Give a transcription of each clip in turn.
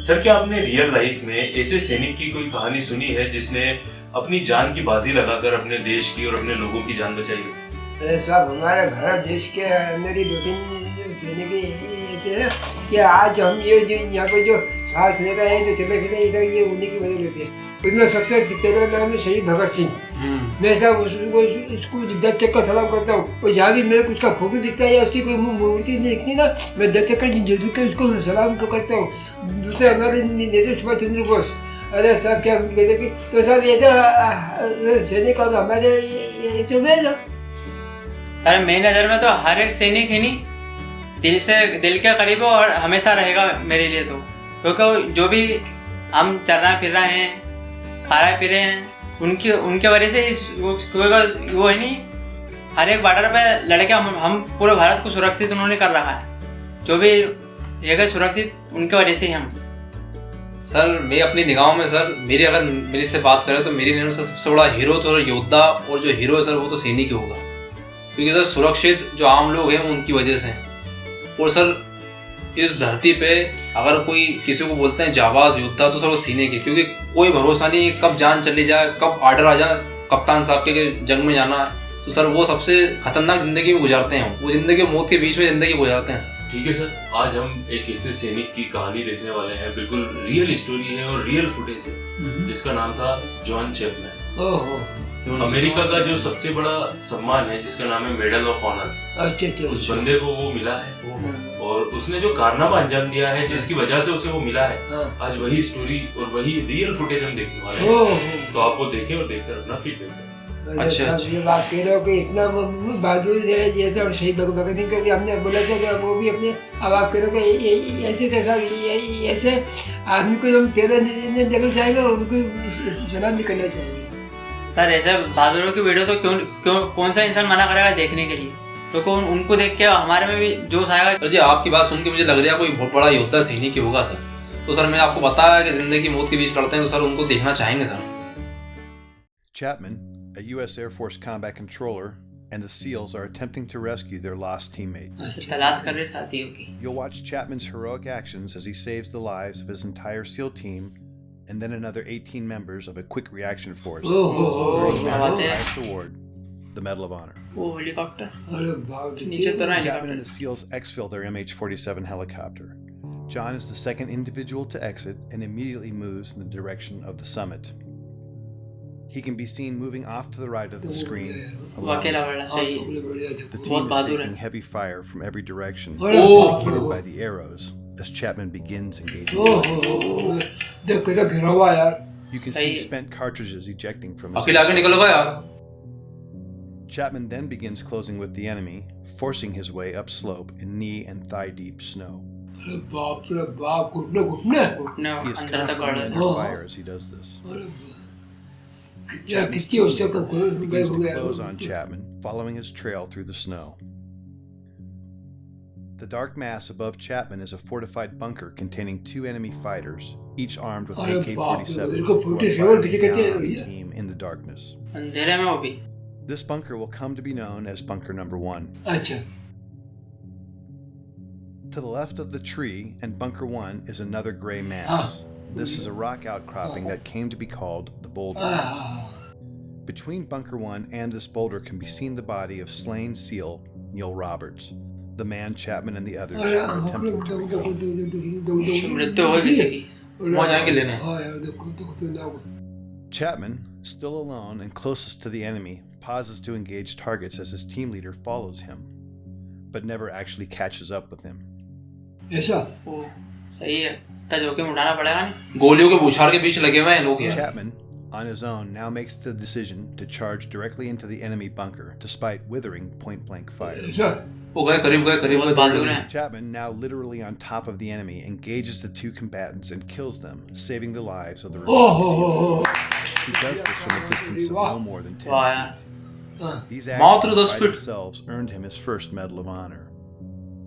Sir, क्या आपने real life में ऐसे सैनिक की कोई कहानी सुनी है जिसने अपनी जान की बाजी लगाकर अपने देश की और अपने लोगों की जान बचाई हो? साहब, हमारे भारत देश के अंदर ही 2-3 सैनिक ऐसे हैं कि आज हम ये जो यहाँ पे जो सांस ले रहे हैं, जो चले फिरे, ये सब ये उन्हीं की वजह से है। उसमें सबसे पहला नाम है शहीद भगत सिंह। मैं साहब उसको 10 चक्कर सलाम करता हूँ। और जहाँ भी मेरे को उसका फोटो दिखता है या उसकी कोई मूर्ति दिखती ना, मैं 10 चक्कर झुक के उसको सलाम तो करता हूँ। दूसरे हमारे नेता सुभाष चंद्र बोस, अरे साहब क्या कहते कि तो साहब ऐसा सैनिक हमारे जो में सर, मेरी नज़र में तो हर एक सैनिक ही नहीं दिल के करीब और हमेशा रहेगा मेरे लिए। तो क्योंकि जो भी हम चल रहे फिर रहे हैं, खा रहे पी रहे हैं, उनके वजह से इस वो है नहीं, हर एक बॉर्डर पे लड़के हम पूरे भारत को सुरक्षित उन्होंने कर रखा है। जो भी है सुरक्षित उनके वजह से ही हम। सर, मैं अपनी निगाहों में सर अगर मेरी से बात करें तो मेरी निगाह में सबसे बड़ा हीरो तो योद्धा और जो हीरो है सर वो तो सैनिक ही होगा। क्योंकि सर सुरक्षित जो आम लोग हैं वो उनकी वजह से हैं। और सर इस धरती पे अगर कोई किसी को बोलते हैं जाबाज योद्धा तो सर वो सैनिक है। क्योंकि कोई भरोसा नहीं कब जान चली जाए, कब ऑर्डर आ जाए कप्तान साहब के जंग में जाना है, तो सर वो सबसे खतरनाक जिंदगी में गुजारते हैं। वो जिंदगी मौत के बीच में जिंदगी गुजारते हैं सर। ठीक है सर, आज हम एक ऐसे सैनिक की कहानी देखने वाले हैं, बिल्कुल रियल स्टोरी है और रियल फुटेज है, जिसका नाम था जॉन चैपमैन। अमेरिका का जो सबसे बड़ा सम्मान है जिसका नाम है मेडल ऑफ ऑनर, उस बंदे को वो मिला है। और उसने जो कारनामा अंजाम दिया है जिसकी वजह से उसे वो मिला है, आज वही स्टोरी और वही रियल फुटेज हम देखने वाले हैं। तो आप वो देखें और देखकर अपना फीडबैक दें। अच्छा, ये बात कह रहे हो कि इतना बहादुर है जैसे, और शहीद भगत सिंह का भी हमने बोला था कि वो भी अपने, अब आप कह रहे हो कि ऐसे कैसा ऐसे आदमी को हम 13 जगह जाएंगे और उनको सलाम भी करना चाहिए। सर, ऐसे बहादुरों की वीडियो तो क्यों कौन सा इंसान मना करेगा देखने के लिए? तो उनको देख के हमारे में भी जोश आएगा। जी, आपकी बात सुन के मुझे लग रहा है कोई बहुत बड़ा योद्धा सैनिक ही होगा सर। तो सर मैं आपको बताया कि जिंदगी मौत के बीच लड़ते हैं, तो सर उनको देखना चाहेंगे sir. Chapman, a U.S. Air Force combat controller, and the SEALs are attempting to rescue their lost teammate. तलाश कर रहे साथियों की। You'll watch Chapman's heroic actions as he saves the lives of his entire SEAL team and then another 18 members of a quick reaction force. Award, the Medal of Honor. वो helicopter नीचे तो रहा है। Chapman and the SEALs exfil their MH-47 helicopter. John is the second individual to exit and immediately moves in the direction of the summit. He can be seen moving off to the right of the screen. The team is taking heavy fire from every direction, indicated by the arrows, as Chapman begins engaging. You can see spent cartridges ejecting from his. Chapman then begins closing with the enemy, forcing his way upslope in knee and thigh-deep snow. He is constantly under fire as he does this. Begins to close on Chapman, following his trail through the snow. The dark mass above Chapman is a fortified bunker containing 2 enemy fighters, each armed with AK-47s, who are firing down the team in the darkness. This bunker will come to be known as Bunker Number 1. To the left of the tree and Bunker 1 is another gray mass. This is a rock outcropping that came to be called the boulder. Between Bunker 1 and this boulder can be seen the body of slain SEAL Neil Roberts, the man Chapman and the others are attempting to. Chapman, still alone and closest to the enemy, pauses to engage targets as his team leader follows him, but never actually catches up with him. Chapman, on his own, now makes the decision to charge directly into the enemy bunker, despite withering point-blank fire. Chapman, now literally on top of the enemy, engages the 2 combatants and kills them, saving the lives of the remaining. He does this from a distance of no more than 10 feet. These actions by themselves earned him his first Medal of Honor.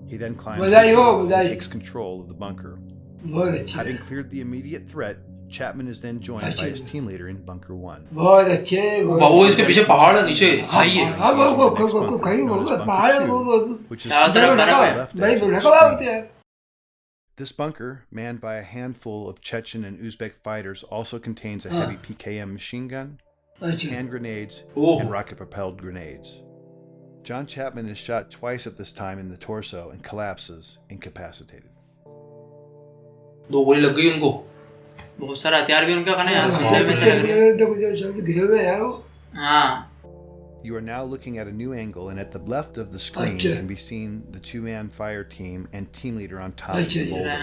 He then climbs and takes control of the bunker. Having cleared the immediate threat, Chapman is then joined by his team leader in Bunker 1. इसके पीछे पहाड़ है, नीचे खाई है। Which is This bunker, manned by a handful of Chechen and Uzbek fighters, also contains a heavy PKM machine gun, hand grenades, and rocket-propelled grenades. John Chapman is shot twice at this time in the torso and collapses, incapacitated. 2 गोली लग गई उनको. बहुत सारा हथियार भी उनका कने हॉस्पिटल में चला. हाँ. You are now looking at a new angle, and at the left of the screen can be seen the two-man fire team and team leader on top of the boulder.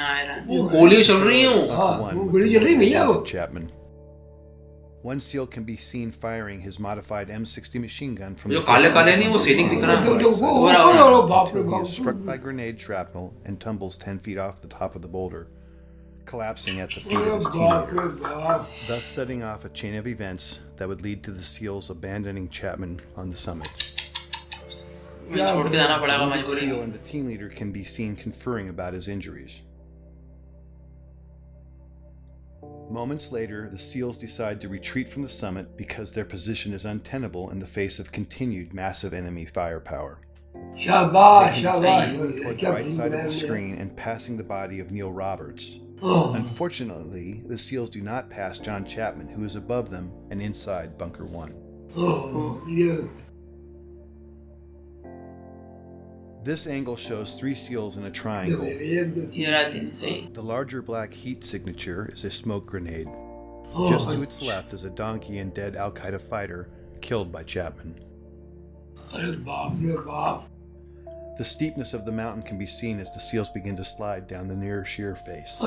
गोली चल रही हैं. Chapman. One SEAL can be seen firing his modified M60 machine gun from जो काले काले नहीं वो सैनिक दिख रहा है. until he is struck by grenade shrapnel and tumbles 10 feet off the top of the boulder, collapsing at the feet of his team leader, thus setting off a chain of events that would lead to the SEALs abandoning Chapman on the summit. छोड़ के जाना पड़ेगा The मजबूरी. SEAL and the team leader can be seen conferring about his injuries. Moments later, the SEALs decide to retreat from the summit because their position is untenable in the face of continued massive enemy firepower. शाबाश Toward शाबाश the right side of the screen and passing the body of Neil Roberts. Unfortunately, the SEALs do not pass John Chapman, who is above them and inside Bunker 1. This angle shows 3 SEALs in a triangle. The larger black heat signature is a smoke grenade. Just to its left is a donkey and dead Al-Qaeda fighter killed by Chapman. The steepness of the mountain can be seen as the SEALs begin to slide down the near sheer face.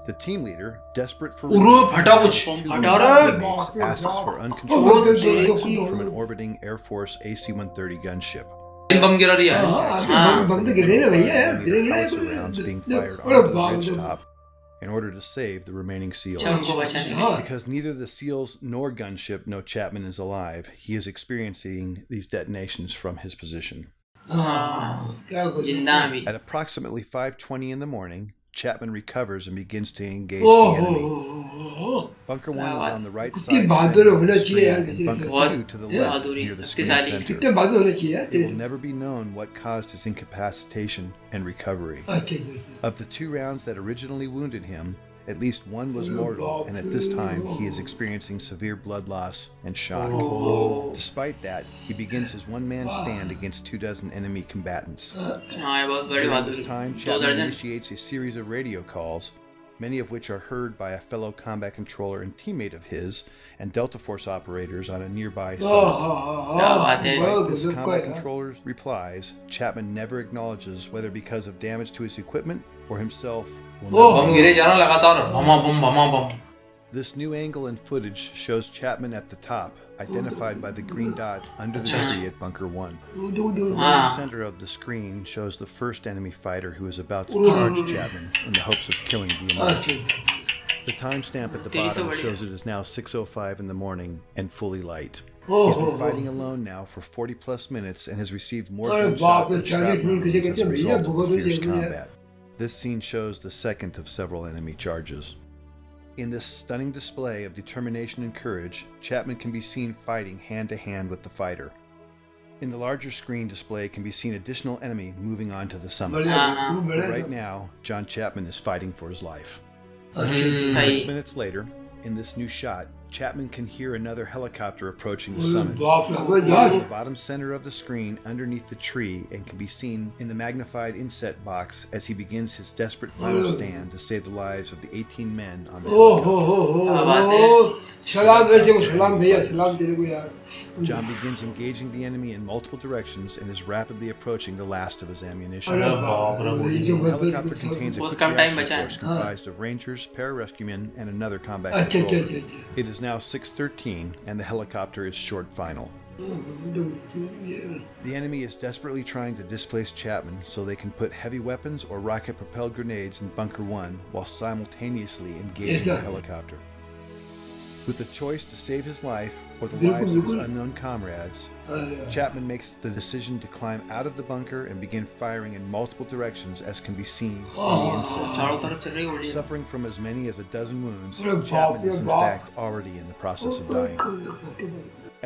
The team leader, desperate for फटा कुछ. asks for uncontrolled ejections from an orbiting Air Force AC-130 gunship. बम गिरा रही है. बम तो गिर रहे ना भैया Howitzer rounds being fired onto the ridge top in order to save the remaining SEAls. Because neither the SEALs nor gunship know Chapman is alive, he is experiencing these detonations from his position. At approximately 5:20 in the morning, Chapman recovers and begins to engage the enemy. Bunker 1 is on the right side and Bunker 2 to the left near the screen center. It will never be known what caused his incapacitation and recovery. Of the 2 rounds that originally wounded him, at least one was mortal, and at this time he is experiencing severe blood loss and shock. Despite that, he begins his one-man stand against 24 enemy combatants. During this time, Chapman initiates a series of radio calls, many of which are heard by a fellow combat controller and teammate of his and Delta Force operators on a nearby summit. Despite this combat controller's replies, Chapman never acknowledges whether because of damage to his equipment or himself. बम गिरे जा रहा लगातार. बम. This new angle and footage shows Chapman at the top, identified by the green dot under the tree at Bunker 1. The center of the screen shows the first enemy fighter who is about to charge Chapman in the hopes of killing the enemy. The timestamp at the bottom shows it is now 6:05 in the morning and fully light. He's been fighting alone now for 40 plus minutes and has received more gunshot than shrapnel wounds as a result of the fierce combat. This scene shows the second of several enemy charges. In this stunning display of determination and courage, Chapman can be seen fighting hand-to-hand with the fighter. In the larger screen display can be seen additional enemy moving on to the summit. But right now, John Chapman is fighting for his life. 6 minutes later, in this new shot, Chapman can hear another helicopter approaching the summit. In the bottom center of the screen underneath the tree and can be seen in the magnified inset box as he begins his desperate final stand to save the lives of the 18 men on the John begins engaging the enemy in multiple directions and is rapidly approaching the last of his ammunition. The helicopter contains a quick reaction force comprised of rangers, pararescuemen, and another combat controller. It is now 6:13 and the helicopter is short final. The enemy is desperately trying to displace Chapman so they can put heavy weapons or rocket-propelled grenades in Bunker 1 while simultaneously engaging the helicopter. With the choice to save his life or the बिल्कुल, lives of his बिल्कुल। unknown comrades, Chapman makes the decision to climb out of the bunker and begin firing in multiple directions, as can be seen on the inside. चारों तरफ चल रही गोली। Suffering from as many as a dozen wounds, अरे बाप Chapman रे is in बाप। fact already in the process of dying.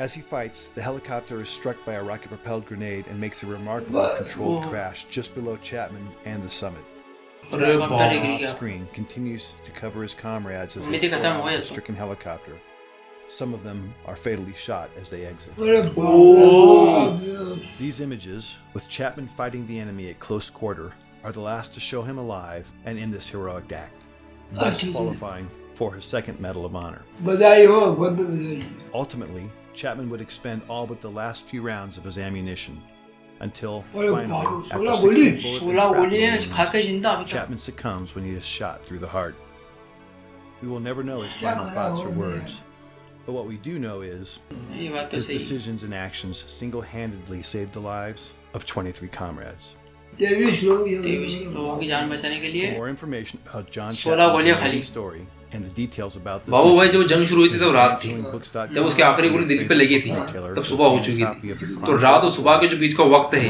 As he fights, the helicopter is struck by a rocket-propelled grenade and makes a remarkable controlled crash just below Chapman and the summit. अरे helicopter बाप। ही गिर Off गया। screen continues to cover his comrades as they उम्मीदें fly खत्म हो off गया the तो। stricken helicopter. Some of them are fatally shot as they exit. अरे बाप रे। These images, with Chapman fighting the enemy at close quarter, are the last to show him alive and in this heroic act, thus अच्छा, qualifying for his second Medal of Honor. बधाई हो, बहुत बधाई। Ultimately, Chapman would expend all but the last few rounds of his ammunition, until अरे finally, बाप रे, after 16 16 गोली। bullets and 16 गोली है, shrapnel खा wounds, के जिंदा अभी तक। Chapman succumbs when he is shot through the heart. We will never know his final क्या thoughts or करा words, but what we do know is ये बात तो his सही है। decisions and actions single-handedly saved the lives of 23 comrades. 23 लोग ये 23 लोगों की जान बचाने के लिए For more information about John 16 Chapman's गोलियां amazing खाली। story and the details about this बाबू भाई mission, जब जंग शुरू हुई थी तब रात थी, killingbooks.com, जब उसकी आखिरी गोली दिल पे लगी थी तब सुबह हो चुकी थी। तो रात और सुबह के जो बीच का वक्त है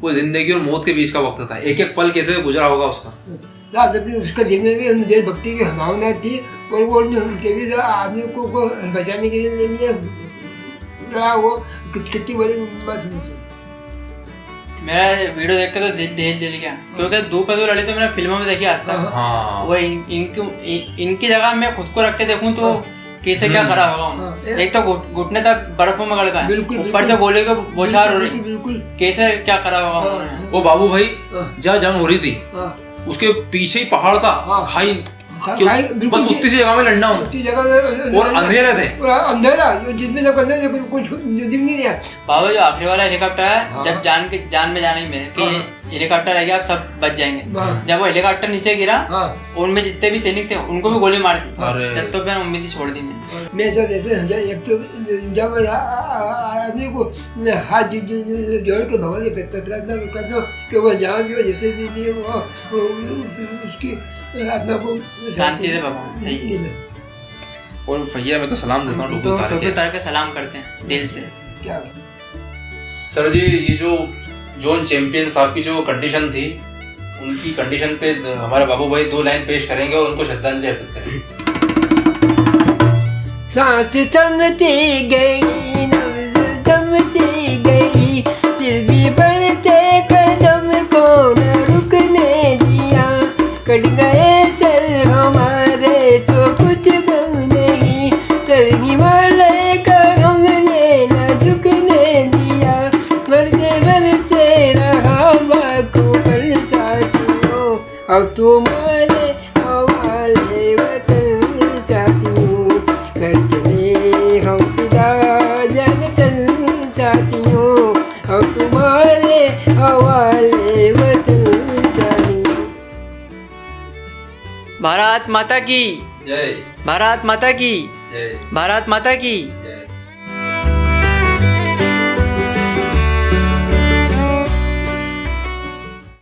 वो जिंदगी और मौत के बीच का वक्त था। एक एक पल कैसे गुजरा होगा उसका। रात अपनी उसका दिल में भी देशभक्ति की भावना थी और वो तेवीस आदमी को बचाने के लिए रहा। वो कितनी बड़ी बात है। मेरा वीडियो देख के तो दिल जल गया, क्योंकि दो पे दो लड़े तो मैंने फिल्मों में देखी आज तक। हाँ। वो इनकी जगह मैं खुद को रख के देखूं तो कैसे क्या खरा होगा उन्हें। एक तो घुटने तक बर्फों में गड़का है, ऊपर से गोली के बौछार हो रही, बिल्कुल कैसे क्या खरा होगा उन्हें। वो बाबू भाई जहाँ जंग हो रही थी उसके पीछे ही पहाड़ था, खाई, बस उतनी सी जगह में लड़ना हो और अंधेरे थे। अंधेरा जितने लोग अंधेरे कुछ दिख नहीं रहा। बाबा जो आखिरी वाला हेलीकॉप्टर है, जब जान में जाने में कि हेलीकॉप्टर रह गया, आप सब बच जाएंगे। जब वो हेलीकॉप्टर नीचे गिरा, उनमें जितने भी सैनिक थे उनको भी गोली मार दी। तब तो फिर उम्मीद ही छोड़ दी मैंने। मैं सब ऐसे एक तो जब आदमी को हाथ जोड़ के भगवान से प्रार्थना करता हूँ कि वो जहाँ भी हो, जैसे भी हो, उसकी आत्मा को शांति दे भगवान। सही है। और भैया मैं तो सलाम देता हूँ तो टोपी उतार के सलाम करते हैं दिल से। क्या सर जी, ये जो जॉन चैंपियन साहब की जो कंडीशन थी, उनकी कंडीशन पे हमारे बाबू भाई 2 लाइन पेश करेंगे और उनको श्रद्धांजलि अर्पित करेंगे। सांस थमती गई, नब्ज़ थमती गई, फिर भी बढ़ते कदम को न रुकने दिया। कट गए सर हमारे तो कुछ गम नहीं, सर हिमालय का हमने न झुकने दिया। मरते मरते रहा बाको पर साथियों, अब तुम्हारे हवाले वतन साथियों, कर चले हम फिदा जनतन साथियों, अब तुम्हारे हवाले वतन साथियों। भारत माता की जय। भारत माता की जय। भारत माता की